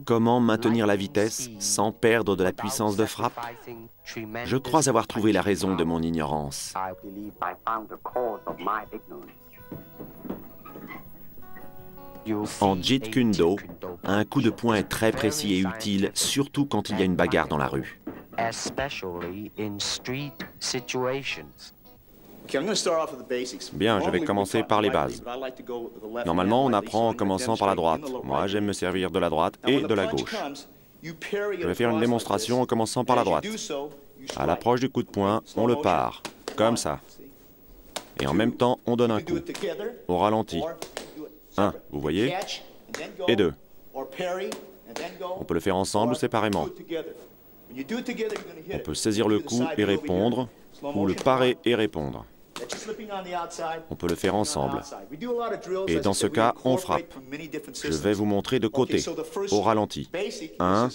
Comment maintenir la vitesse sans perdre de la puissance de frappe? Je crois avoir trouvé la raison de mon ignorance. En Jeet Kune Do, un coup de poing est très précis et utile, surtout quand il y a une bagarre dans la rue. Bien, je vais commencer par les bases. Normalement, on apprend en commençant par la droite. Moi, j'aime me servir de la droite et de la gauche. Je vais faire une démonstration en commençant par la droite. À l'approche du coup de poing, on le part, comme ça. Et en même temps, on donne un coup, au ralenti. 1, vous voyez, et 2. On peut le faire ensemble ou séparément. On peut saisir le coup et répondre, ou le parer et répondre. On peut le faire ensemble. Et dans ce cas, on frappe. Je vais vous montrer de côté, au ralenti. 1,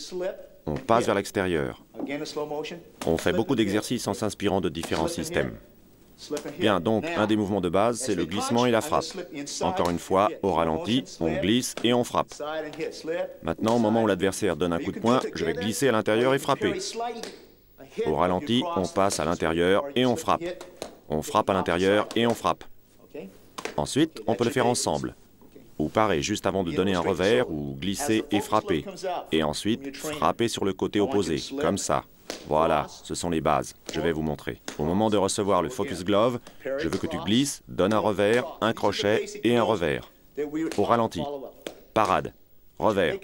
on passe vers l'extérieur. On fait beaucoup d'exercices en s'inspirant de différents systèmes. Bien, donc, un des mouvements de base, c'est le glissement et la frappe. Encore une fois, au ralenti, on glisse et on frappe. Maintenant, au moment où l'adversaire donne un coup de poing, je vais glisser à l'intérieur et frapper. Au ralenti, on passe à l'intérieur et on frappe. On frappe à l'intérieur et on frappe. Ensuite, on peut le faire ensemble. Ou pareil, juste avant de donner un revers, ou glisser et frapper. Et ensuite, frapper sur le côté opposé, comme ça. Voilà, ce sont les bases. Je vais vous montrer. Au moment de recevoir le focus glove, je veux que tu glisses, donnes un revers, un crochet et un revers. Au ralenti. Parade. Revers.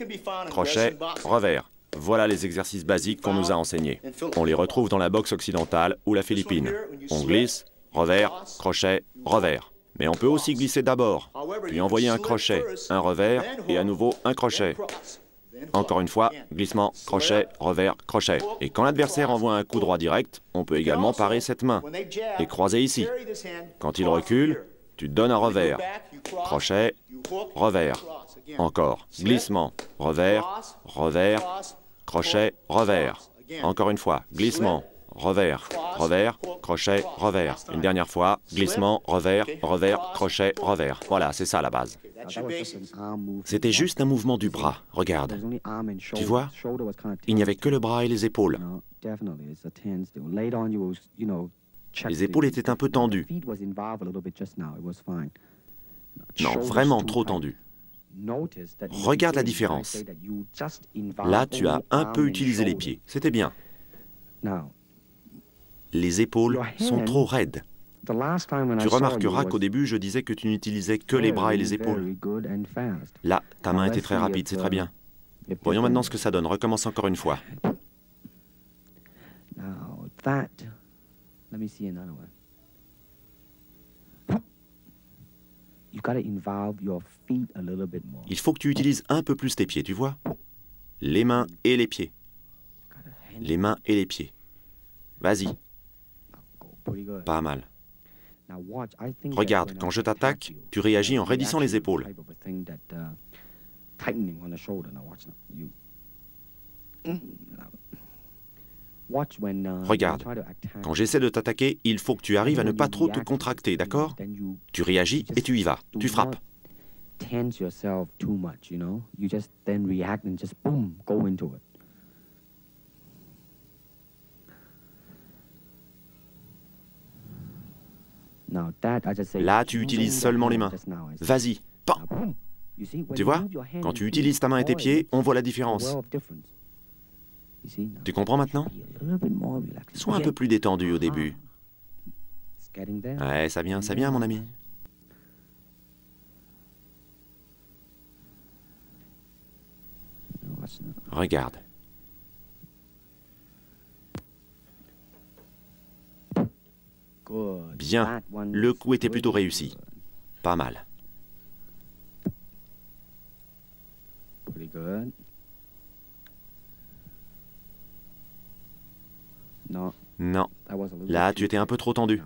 Crochet. Revers. Voilà les exercices basiques qu'on nous a enseignés. On les retrouve dans la boxe occidentale ou la philippine. On glisse, revers, crochet, revers. Mais on peut aussi glisser d'abord, puis envoyer un crochet, un revers et à nouveau un crochet. Encore une fois, glissement, crochet, revers, crochet. Et quand l'adversaire envoie un coup droit direct, on peut également parer cette main et croiser ici. Quand il recule, tu donnes un revers, crochet, revers. Encore, glissement, revers, revers, crochet, revers. Encore une fois, glissement, revers, revers, crochet, revers. Une dernière fois, glissement, revers, revers, crochet, revers. Voilà, c'est ça la base. C'était juste un mouvement du bras, regarde. Tu vois, il n'y avait que le bras et les épaules. Les épaules étaient un peu tendues. Non, vraiment trop tendues. Regarde la différence. Là, tu as un peu utilisé les pieds. C'était bien. Les épaules sont trop raides. Tu remarqueras qu'au début, je disais que tu n'utilisais que les bras et les épaules. Là, ta main était très rapide, c'est très bien. Voyons maintenant ce que ça donne. Recommence encore une fois. Il faut que tu utilises un peu plus tes pieds, tu vois? Les mains et les pieds. Les mains et les pieds. Vas-y. Pas mal. Regarde, quand je t'attaque, tu réagis en raidissant les épaules. Regarde, quand j'essaie de t'attaquer, il faut que tu arrives à ne pas trop te contracter, d'accord? Tu réagis et tu y vas, tu frappes. Là, tu utilises seulement les mains. Vas-y, pan! Tu vois, quand tu utilises ta main et tes pieds, on voit la différence. Tu comprends maintenant? Sois un peu plus détendu au début. Ouais, ça vient, mon ami. Regarde. Bien, le coup était plutôt réussi. Pas mal. Non, là tu étais un peu trop tendu.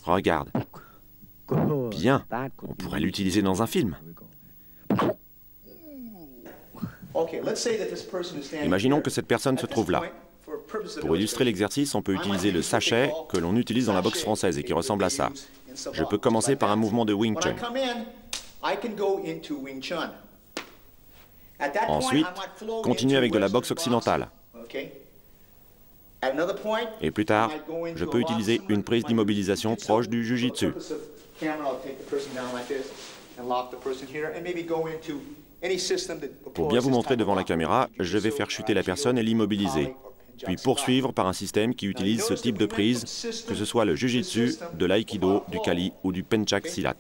Regarde. Bien, on pourrait l'utiliser dans un film. Imaginons que cette personne se trouve là. Pour illustrer l'exercice, on peut utiliser le sachet que l'on utilise dans la boxe française et qui ressemble à ça. Je peux commencer par un mouvement de Wing Chun. Ensuite, continuez avec de la boxe occidentale. Et plus tard, je peux utiliser une prise d'immobilisation proche du jujitsu. Pour bien vous montrer devant la caméra, je vais faire chuter la personne et l'immobiliser, puis poursuivre par un système qui utilise ce type de prise, que ce soit le jujitsu, de l'aïkido, du kali ou du pencak silat.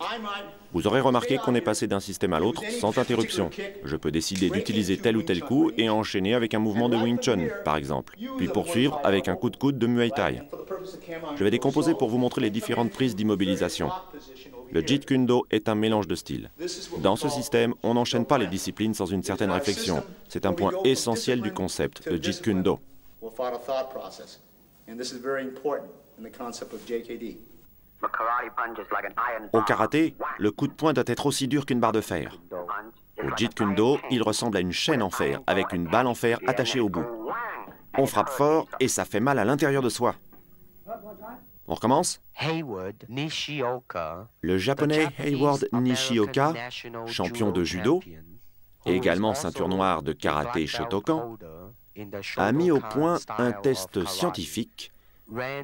Vous aurez remarqué qu'on est passé d'un système à l'autre sans interruption. Je peux décider d'utiliser tel ou tel coup et enchaîner avec un mouvement de Wing Chun, par exemple, puis poursuivre avec un coup de coude de Muay Thai. Je vais décomposer pour vous montrer les différentes prises d'immobilisation. Le Jeet Kune Do est un mélange de styles. Dans ce système, on n'enchaîne pas les disciplines sans une certaine réflexion. C'est un point essentiel du concept de Jeet Kune Do. Au karaté, le coup de poing doit être aussi dur qu'une barre de fer. Au Jeet Kune Do, il ressemble à une chaîne en fer, avec une balle en fer attachée au bout. On frappe fort et ça fait mal à l'intérieur de soi. On recommence? Le japonais Hayward Nishioka, champion de judo, et également ceinture noire de karaté Shotokan, a mis au point un test scientifique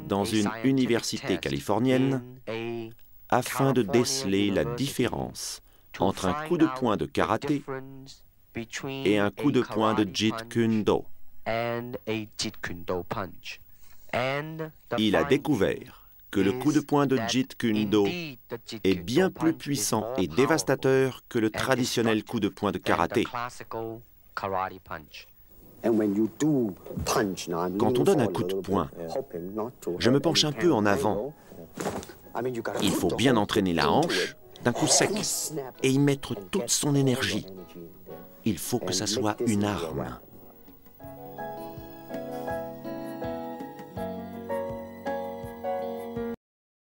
dans une université californienne afin de déceler la différence entre un coup de poing de karaté et un coup de poing de Jeet Kune Do. Il a découvert que le coup de poing de Jeet Kune Do est bien plus puissant et dévastateur que le traditionnel coup de poing de karaté. Quand on donne un coup de poing, je me penche un peu en avant. Il faut bien entraîner la hanche d'un coup sec et y mettre toute son énergie. Il faut que ça soit une arme.